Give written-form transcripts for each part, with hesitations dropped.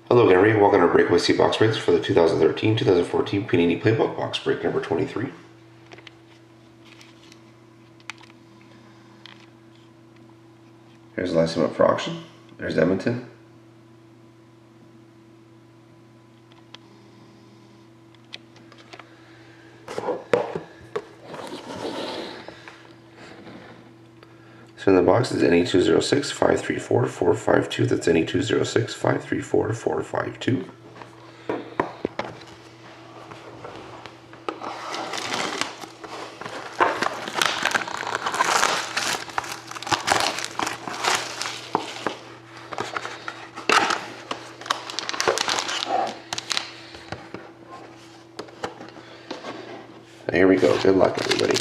Hello again, everybody. Welcome to Breakaway C box breaks for the 2013-2014 Panini Playbook box break number 23. Here's the last team up for auction. There's Edmonton. So in the box is NE206-534-452. That's NE206-534-452. Here we go. Good luck, everybody.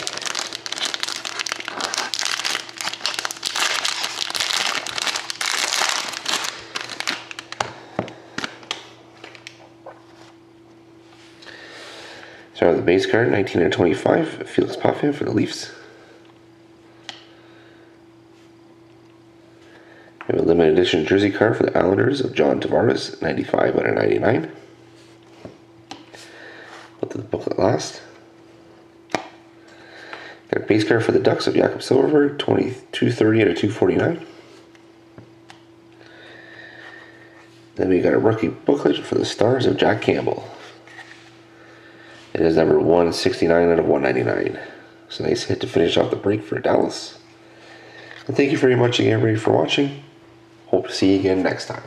Start with the base card, 19/25, Felix Potvin for the Leafs. We have a limited edition jersey card for the Islanders of John Tavares, 95/99. Look at the booklet last. Got a base card for the Ducks of Jakob Silfverberg, 230/249. Then we got a rookie booklet for the Stars of Jack Campbell. It is number 169/199. So nice hit to finish off the break for Dallas. And thank you very much again, everybody, for watching. Hope to see you again next time.